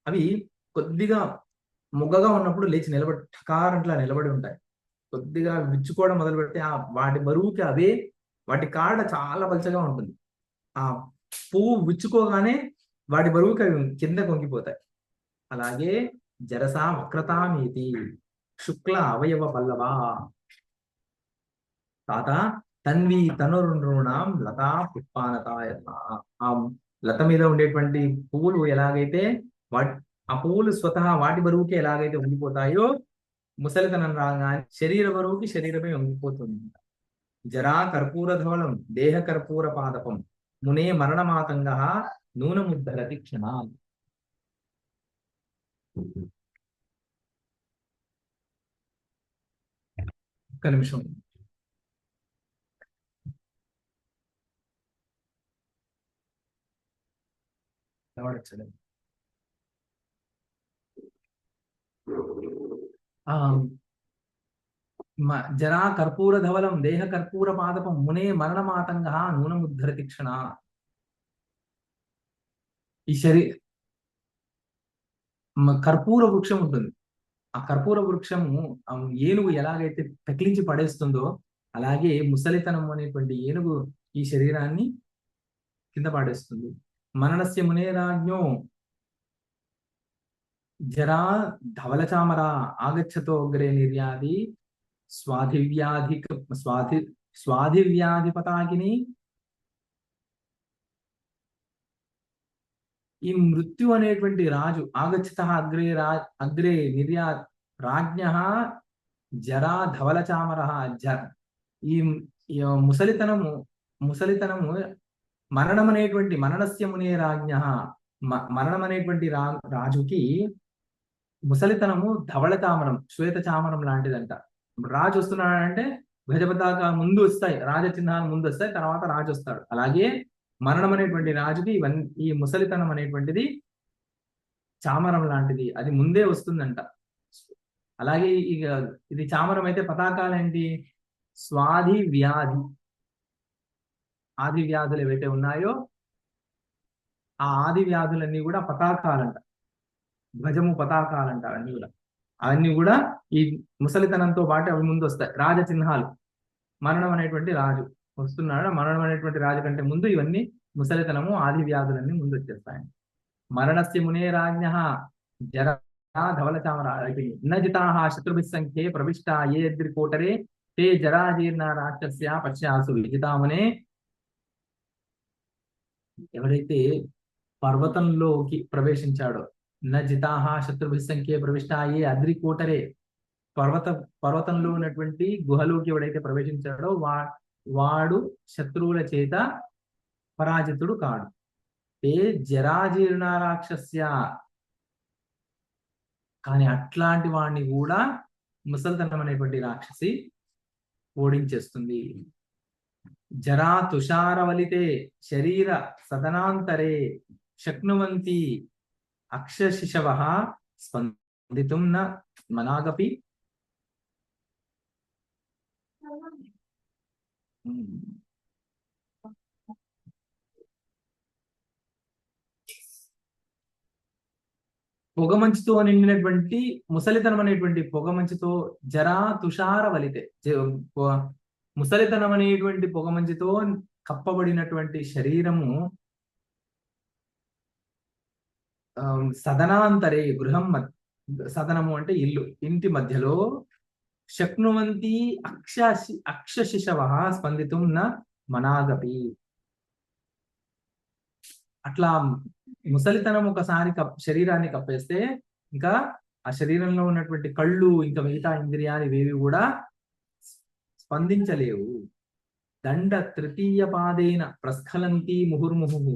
అవి కొద్దిగా మొగ్గగా ఉన్నప్పుడు లేచి ఠకారంట్లా నిలబడి ఉంటాయి. కొద్దిగా విచ్చుకోవడం మొదలు పెడితే వాటి బరువుకి అవే వాటి కాడ చాలా పలచగా ఉంటుంది. ఆ పువ్వు విచ్చుకోగానే వాటి బరువుకి అవి కింద కొంగిపోతాయి. అలాగే జరస వక్రతామీతి శుక్ల అవయవ పల్లవ తాత తన్వి తనుర్నృణాం లతా పుష్పానతాయ. ఆ లత మీద ఉండేటువంటి పువ్వులు ఎలాగైతే ఆ పువ్వులు స్వతహా వాటి బరువుకి ఎలాగైతే ఉండిపోతాయో, ముసలితనం రాగానే శరీర బరువుకి శరీరమే ఉండిపోతుంది. జరా కర్పూర ధవళం దేహ కర్పూర పాదపం మునే మరణమాతంగ నూనముద్ధరతి క్షణాం. ఒక్క నిమిషం. ఎవడొచ్చాడు? ఆ, జరా కర్పూర ధవలం దేహ కర్పూర పాదపం మునే మరణమాతంగ నూనముద్ధరతి క్షణ. ఈ కర్పూర వృక్షం ఉంటుంది. ఆ కర్పూర వృక్షము ఏనుగు ఎలాగైతే పెకిలించి పడేస్తుందో అలాగే ముసలితనం అనేటువంటి ఏనుగు ఈ శరీరాన్ని కింద పాడేస్తుంది. మరణస్య మునేరాజ్ఞో జరా ధవలచామరా ఆగచ్చతో అగ్రే నిర్యాది స్వాధివ్యాధిపతాకిని. ఈ మృత్యు అనేటువంటి రాజు ఆగచ్చత అగ్రే నిర్యా రాజ్ఞ జరా ధవలచామర. ఈ ముసలితనము మరణం అనేటువంటి మరణస్య మునే రాజ్ఞ మరణం అనేటువంటి రాజుకి ముసలితనము ధవళ చామరం శ్వేత చామరం లాంటిదంట. రాజు వస్తున్నాడంటే ధ్వజపతాక ముందు వస్తాయి, రాజచిహ్నాలు ముందు వస్తాయి, తర్వాత రాజు వస్తాడు. అలాగే మరణం అనేటువంటి రాజుకి ఈ ముసలితనం అనేటువంటిది చామరం లాంటిది, అది ముందే వస్తుందంట. అలాగే ఇక ఇది చామరం అయితే పతాకాలు ఏంటి? స్వాధి వ్యాధి, ఆది వ్యాధులు ఏవైతే ఉన్నాయో ఆ ఆది వ్యాధులన్నీ కూడా పతాకాలంట, ధ్వజము పతాకాలంట. అవన్నీ కూడా ఈ ముసలితనంతో పాటు అవి ముందు వస్తాయి. రాజచిహ్నాలు, మరణం అనేటువంటి రాజు వస్తున్నాడు, మరణం అనేటువంటి రాజు కంటే ముందు ఇవన్నీ ముసలితనము ఆది వ్యాధులన్నీ ముందు వచ్చేస్తాయి. మరణస్య మునే రాజ్ఞ జరా ధవల చామరా నజితాః శత్రుభిః సంఖ్యే ప్రవిష్టా ఏ కోటరే తే జరాజీర్ణ రాక్షస్య పశ్చాసు విజితామునే. ఎవరైతే పర్వతంలోకి ప్రవేశించాడో, నజితాః శత్రుభిః సంఖ్యే ప్రవిష్టా ఏ అద్రికోటరే, పర్వతంలో ఉన్నటువంటి గుహలోకి ఎవడైతే ప్రవేశించాడో వాడు శత్రువుల చేత పరాజితుడు కాడు. ఏ జరాజీర్ణ రాక్షస్య, కానీ అట్లాంటి వాడిని కూడా ముసల్తనం అనేటువంటి రాక్షసి ఓడించేస్తుంది. జరా తుషారవలితే శరీర సదనాంతరే శక్నువంతి అక్షశిశవః స్పందితుం న మనాగపి. పొగమంచుతో నిండినటువంటి ముసలితనం అనేటువంటి పొగమంచుతో జరా తుషార వలితే, ముసలితనం అనేటువంటి పొగమంచుతో కప్పబడినటువంటి శరీరము సదనాంతరే గృహం సదనము అంటే ఇల్లు, ఇంటి మధ్యలో శక్నువంతి అక్షశిశవః స్పందితుం న మనాగపి. అట్లా ముసలితనం ఒకసారి శరీరాన్ని కప్పేస్తే ఇంకా ఆ శరీరంలో ఉన్నటువంటి కళ్ళు ఇంకా మిగతా ఇంద్రియాలు ఇవేవి కూడా స్పందించలేవు. దండ తృతీయ పాదేన ప్రస్ఖలంతి ముహుర్ముహు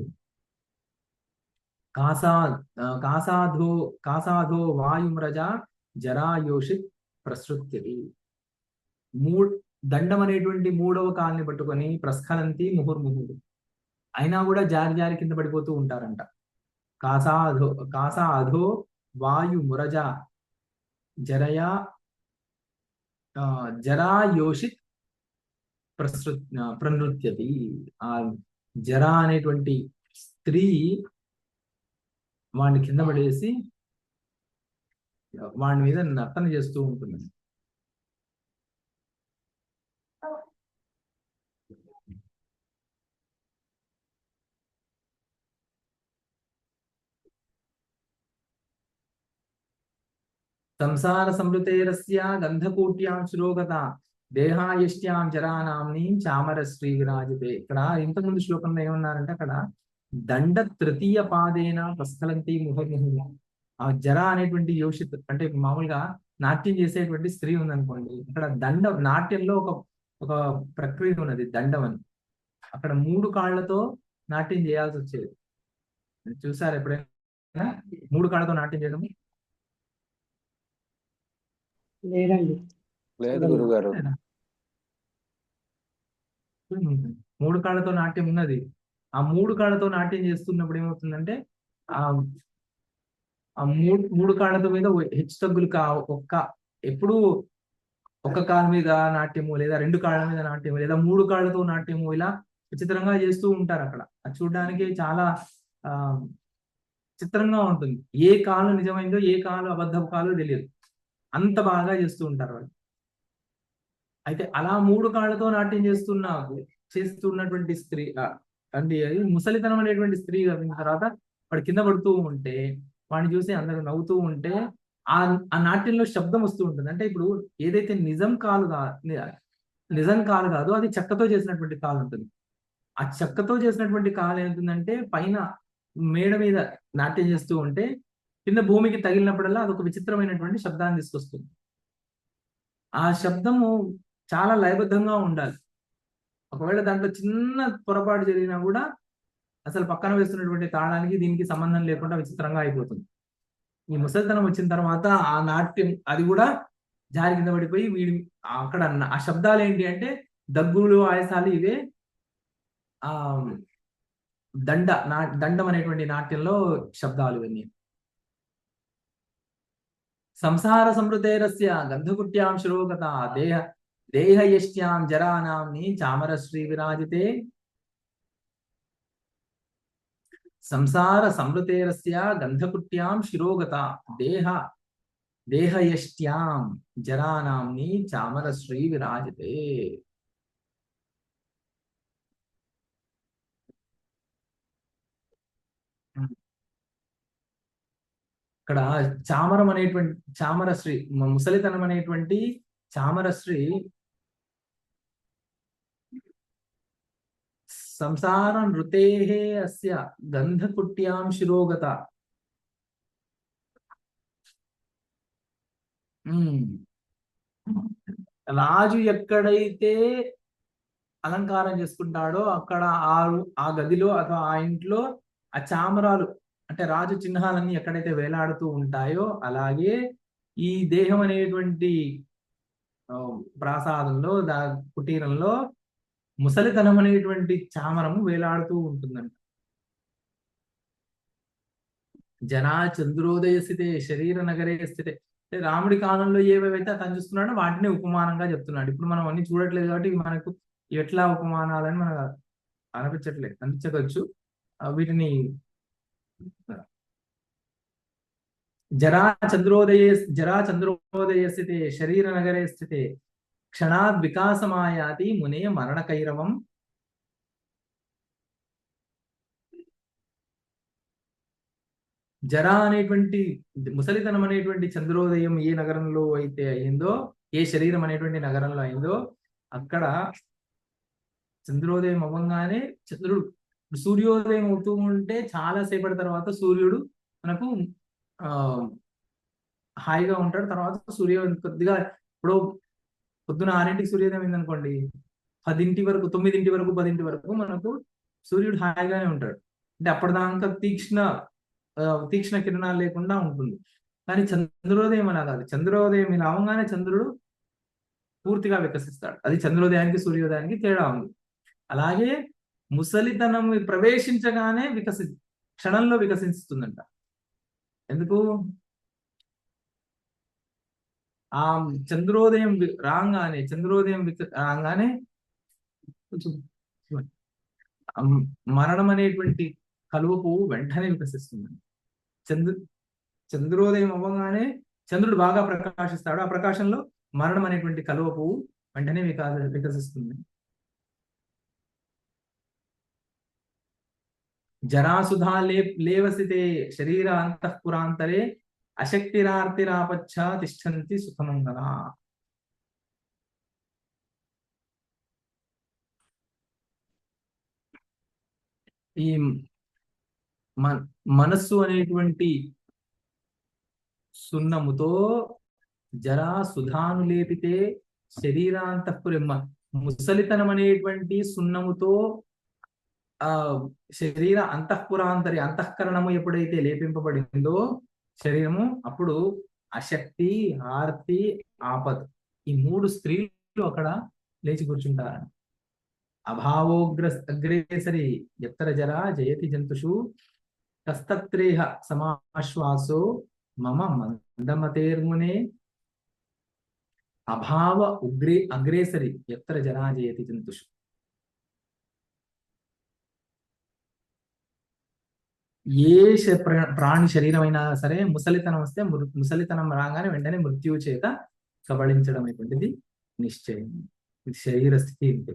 కాసాధో వాయుమ్రజ జరాయోషిత్ ప్రసృత్యతి. దండం అనేటువంటి మూడవ కాల్ని పట్టుకొని ప్రస్ఖలంతి ముహుర్ముహు అయినా కూడా జారి జారి కింద పడిపోతూ ఉంటారంట. కాసాధో వాయుమురజ జరాయోషిత్ ప్రనృత్యతి. ఆ జరా అనేటువంటి స్త్రీ వాడిని కింద పడేసి వాడి మీద నర్తన చేస్తూ ఉంటుంది. సంసార సంవృతేరస్య గంధకూట్యాం శిరోగత దేహాయష్ట్యాం జరానాంని చామర శ్రీ విరాజితే. ఇక్కడ ఇంతకుముందు శ్లోకంలో ఏమన్నారంటే, అక్కడ దండ తృతీయ పాదేన ప్రస్ఖలంతి ముహుర్ముహు. ఆ జర అనేటువంటి యోషిత్ అంటే మామూలుగా నాట్యం చేసేటువంటి స్త్రీ ఉందనుకోండి, ఇక్కడ నాట్యంలో ఒక ప్రక్రియ ఉన్నది దండం అని. అక్కడ 3 కాళ్లతో నాట్యం చేయాల్సి వచ్చేది. చూసారు ఎప్పుడైనా 3 కాళ్లతో నాట్యం చేయడం? లేదండి. లేదు గురుగారు. మూడు కాళ్ళతో నాట్యం ఉన్నది. ఆ మూడు కాళ్ళతో నాట్యం చేస్తున్నప్పుడు ఏమవుతుందంటే ఆ ఆ మూడు కాళ్ళతో మీద హెచ్చు తగ్గులు ఎప్పుడు ఒక కాలు మీద నాట్యము, లేదా రెండు కాళ్ళ మీద నాట్యము, లేదా మూడు కాళ్ళతో నాట్యము, ఇలా విచిత్రంగా చేస్తూ ఉంటారు అక్కడ. అది చూడడానికి చాలా ఆ చిత్రంగా ఉంటుంది. ఏ కాలు నిజమైందో ఏ కాలు అబద్ధపు కాలో తెలియదు, అంత బాగా చేస్తూ ఉంటారు వాళ్ళు. అయితే అలా మూడు కాళ్ళతో నాట్యం చేస్తున్నటువంటి స్త్రీ అంటే అది ముసలితనం అనేటువంటి స్త్రీ అయిన తర్వాత వాడు కింద పడుతూ ఉంటే వాడిని చూసి అందరూ నవ్వుతూ ఉంటే ఆ ఆ నాట్యంలో శబ్దం వస్తూ ఉంటుంది. అంటే ఇప్పుడు ఏదైతే నిజం కాలు కాదు, అది చెక్కతో చేసినటువంటి కాలు ఉంటుంది. ఆ చెక్కతో చేసినటువంటి కాలు ఏమవుతుందంటే పైన మేడ మీద నాట్యం చేస్తూ ఉంటే కింద భూమికి తగిలినప్పుడల్లా అదొక విచిత్రమైనటువంటి శబ్దాన్ని తీసుకొస్తుంది. ఆ శబ్దము చాలా లయబద్ధంగా ఉండాలి. ఒకవేళ దాంట్లో చిన్న పొరపాటు జరిగినా కూడా అసలు పక్కన వేస్తున్నటువంటి తాళానికి దీనికి సంబంధం లేకుండా విచిత్రంగా అయిపోతుంది. ఈ ముసలితనం వచ్చిన తర్వాత ఆ నాట్యం అది కూడా జారి కింద పడిపోయి అక్కడ ఆ శబ్దాలు ఏంటి అంటే దగ్గులు, ఆయాసాలు, ఇవే ఆ దండం అనేటువంటి నాట్యంలో శబ్దాలు ఇవన్నీ. సంసార సమృతేరస్య గంధకుట్యాం శిరోగత దేహయష్ట్యాం జరానాంని చామరశ్రీ విరాజితే. సంసార సమృతేరస్య గంధకుట్యాం శిరోగత దేహయష్ట్యాం జరానాంని చామరశ్రీ విరాజితే. ఇక్కడ చామరశ్రీ ముసలితనం అనేటువంటి చామరశ్రీ సంసార నృతేః అస్య గంధకుట్యాం శిరోగత. రాజు ఎక్కడైతే అలంకారం చేసుకుంటాడో అక్కడ ఆ గదిలో అథవా ఆ ఇంట్లో ఆ చామరాలు అంటే రాజు చిహ్నాలన్నీ ఎక్కడైతే వేలాడుతూ ఉంటాయో, అలాగే ఈ దేహం అనేటువంటి ప్రాసాదంలో కుటీరంలో ముసలితనం అనేటువంటి చామరము వేలాడుతూ ఉంటుందంట. జనా చంద్రోదయ స్థితే శరీర నగరే స్థితే. రాముడి కాలంలో ఏవేవైతే అతను చూస్తున్నాడో వాటిని ఉపమానంగా చెప్తున్నాడు. ఇప్పుడు మనం అన్ని చూడట్లేదు కాబట్టి మనకు ఎట్లా ఉపమానాలని మనకు అనిపించవచ్చు. వీటిని జరా చంద్రోదయ స్థితే శరీర నగరే స్థితే క్షణాద్ వికాసమాయాతి మునే మరణకైరవం. జరా అనేటువంటి ముసలితనం అనేటువంటి చంద్రోదయం ఏ నగరంలో అయితే అయిందో, ఏ శరీరం అనేటువంటి నగరంలో అయిందో, అక్కడ చంద్రోదయం అవ్వగానే సూర్యోదయం అవుతూ ఉంటే చాలా సేపటి తర్వాత సూర్యుడు మనకు హాయిగా ఉంటాడు. తర్వాత సూర్యోదయం కొద్దిగా ఇప్పుడు పొద్దున 6ంటికి సూర్యోదయం అయిందనుకోండి, 9 వరకు 10 వరకు మనకు సూర్యుడు హాయిగానే ఉంటాడు. అంటే అప్పటిదాకా తీక్ష్ణ కిరణాలు లేకుండా ఉంటుంది. కానీ చంద్రోదయం అలా కాదు. చంద్రోదయం ఇలా అవగానే చంద్రుడు పూర్తిగా వికసిస్తాడు. అది చంద్రోదయానికి సూర్యోదయానికి తేడా ఉంది. అలాగే ముసలితనం ప్రవేశించగానే క్షణంలో వికసిస్తుందంట. ఎందుకు? ఆ చంద్రోదయం రాగానే మరణం అనేటువంటి కలువ పువ్వు వెంటనే వికసిస్తుంది. చంద్రోదయం అవ్వగానే చంద్రుడు బాగా ప్రకాశిస్తాడు. ఆ ప్రకాశంలో మరణం అనేటువంటి కలువ పువ్వు వెంటనే వికసిస్తుంది. జరాసుధా లేవసితే శరీర అంతఃపురాంతరే అశక్తిరార్తిరాపచ్చ తిష్టంతి సుఖమంగళ. ఈ మనస్సు అనేటువంటి సున్నముతో జరా సుధాను లేపితే శరీరాంతఃపురం, ముసలితనం అనేటువంటి సున్నముతో శరీర అంతఃకరణము ఎప్పుడైతే లేపింపబడిందో శరీరము, అప్పుడు అశక్తి, ఆర్తి, ఆపత్, ఈ 3 స్త్రీలు అక్కడ లేచి కూర్చుంటారు. అగ్రేసరి ఎత్తర జరా జయతి జంతుషు కస్తత్రేహ సమాశ్వాసో మమ మందమతేర్మునే అగ్రేసరి ఎత్తర జరా జయతి జంతుషు. ఏ ప్రాణి శరీరమైనా సరే ముసలితనం వస్తే ముసలితనం రాగానే వెంటనే మృత్యువు చేత కబళించడం అనేటువంటిది నిశ్చయం. ఇది శరీర స్థితి ఇంతే.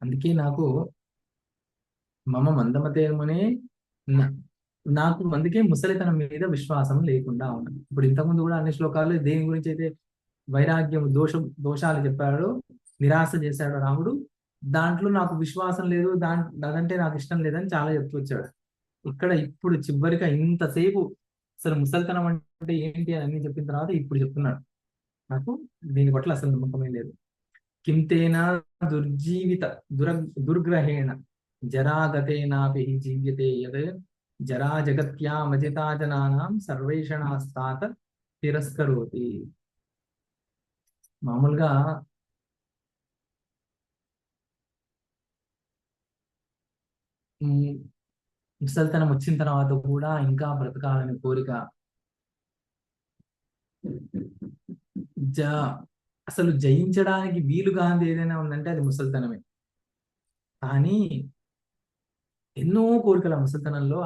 అందుకే నాకు మమ మందమతేర్మునే నాకు అందుకే ముసలితనం మీద విశ్వాసం లేకుండా ఉన్నది. ఇప్పుడు ఇంతకుముందు కూడా అన్ని శ్లోకాలు దేని గురించి అయితే వైరాగ్యం దోషాలు చెప్పాడో, నిరాశ చేశాడో రాముడు, దాంట్లో నాకు విశ్వాసం లేదు, అదంటే నాకు ఇష్టం లేదని చాలా చెప్తూ వచ్చాడు. ఇక్కడ ఇప్పుడు చివరిగా ఇంతసేపు అసలు ముసలితనం అంటే ఏంటి అని అన్ని చెప్పిన తర్వాత ఇప్పుడు చెప్తున్నాడు, నాకు దీని పట్ల అసలు నమ్మకమే లేదు. కింతేన దుర్జీవిత దుర్గ్రహేణ జరాగతేనాపి జీవ్యతే యద్ జరా జగత్యామజితా జనానాం సర్వేషణాస్తాత తిరస్కరోతి. మామూలుగా ముసలితనం వచ్చిన తర్వాత కూడా ఇంకా బ్రతకాలని కోరిక, అసలు జయించడానికి వీలుగాంది ఏదైనా ఉందంటే అది ముసలితనమే. కానీ ఎన్నో కోరికలు ముసలితనంలో,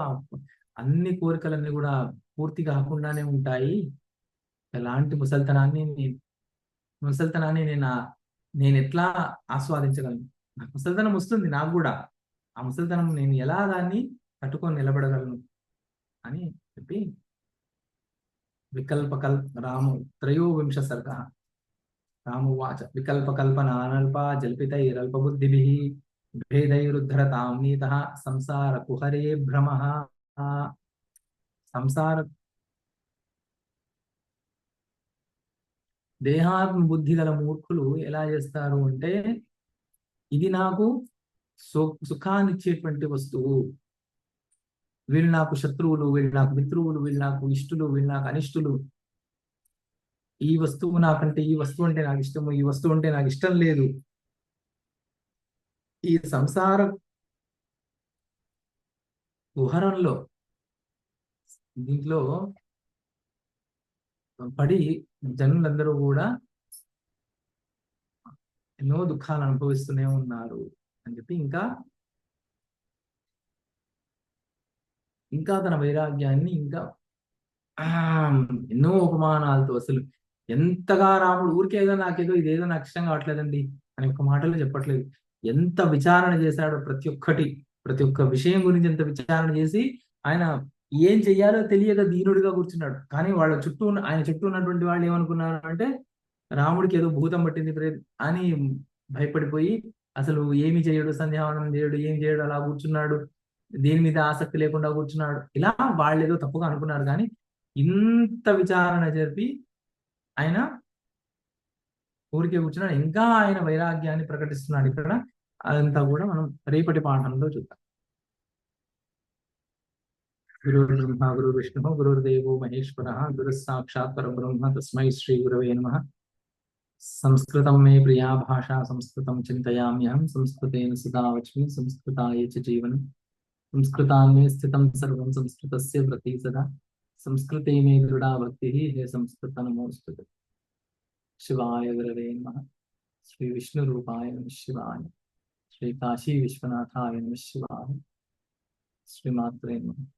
అన్ని కోరికలన్నీ కూడా పూర్తి కాకుండానే ఉంటాయి. ఎలాంటి ముసలితనాన్ని నేను ఎట్లా ఆస్వాదించగలను? నాకు ముసలితనం వస్తుంది, నాకు కూడా ఆ ముసలితనం నేను ఎలా దాన్ని తట్టుకొని నిలబడగలను అని చెప్పి రాము త్రయోవింశ సర్గ. రామువాచ వికల్పకల్పనానల్ప జల్పితైరల్పబుద్ధిభిః భేదైరుద్ధరతాం నీతః సంసార కుహరే భ్రమః. సంసార దేహాత్మ బుద్ధి గల మూర్ఖులు ఎలా చేస్తారు అంటే, ఇది నాకు సుఖాన్ని ఇచ్చేటువంటి వస్తువు, వీళ్ళు నాకు శత్రువులు, వీళ్ళు నాకు మిత్రువులు, వీళ్ళు నాకు ఇష్టులు, వీళ్ళు నాకు అనిష్టులు, ఈ వస్తువు నాకంటే ఈ వస్తువు అంటే నాకు ఇష్టము, ఈ వస్తువు అంటే నాకు ఇష్టం లేదు, ఈ సంసార కుహరంలో దీంట్లో పడి జనులందరూ కూడా ఎన్నో దుఃఖాలు అనుభవిస్తూనే ఉన్నారు అని చెప్పి ఇంకా తన వైరాగ్యాన్ని ఇంకా ఎన్నో ఉపమానాలతో, అసలు ఎంతగా రాముడు ఊరికేదో నాకేదో ఇదేదో నాకు ఇష్టం కావట్లేదండి అని ఒక్క మాటలో చెప్పట్లేదు. ఎంత విచారణ చేశాడో ప్రతి ఒక్క విషయం గురించి ఎంత విచారణ చేసి ఆయన ఏం చెయ్యాలో తెలియక దీనుడిగా కూర్చున్నాడు. కానీ ఆయన చుట్టూ ఉన్నటువంటి వాళ్ళు ఏమనుకున్నారు అంటే, రాముడికి ఏదో భూతం పట్టింది అని భయపడిపోయి అసలు ఏమి చేయడు, సంధ్యావనం చేయడు, ఏం చేయడు, అలా కూర్చున్నాడు, దేని మీద ఆసక్తి లేకుండా కూర్చున్నాడు, ఇలా వాళ్ళు ఏదో తప్పుగా అనుకున్నారు. కానీ ఇంత విచారణ జరిపి ఆయన ఊరికే కూర్చున్నాడు, ఇంకా ఆయన వైరాగ్యాన్ని ప్రకటిస్తున్నాడు. ఇక్కడ అదంతా కూడా మనం రేపటి పాఠంలో చూద్దాం. గురుర్బ్రహ్మ గురుర్విష్ణు గురుర్దేవో మహేశ్వర గురు సాక్షాత్ పరబ్రహ్మ తస్మై శ్రీ గురవే నమః. సంస్కృతం మే ప్రియా భాషా సంస్కృతం చింతయామ్యహం సంస్కృతేన సదా వచ్మి సంస్కృతాయ చ జీవనం సంస్కృతాన్ మే స్థితం సర్వం సంస్కృతస్య ప్రతి సదా సంస్కృతే మే దృఢా భక్తిః హే సంస్కృత నమోస్తుతే. శివాయ గురవే నమః. శ్రీ విష్ణు రూపాయ నమః శివాయ. శ్రీ కాశీ విశ్వనాథాయ నమః శివాయ. శ్రీమాత్రే నమః.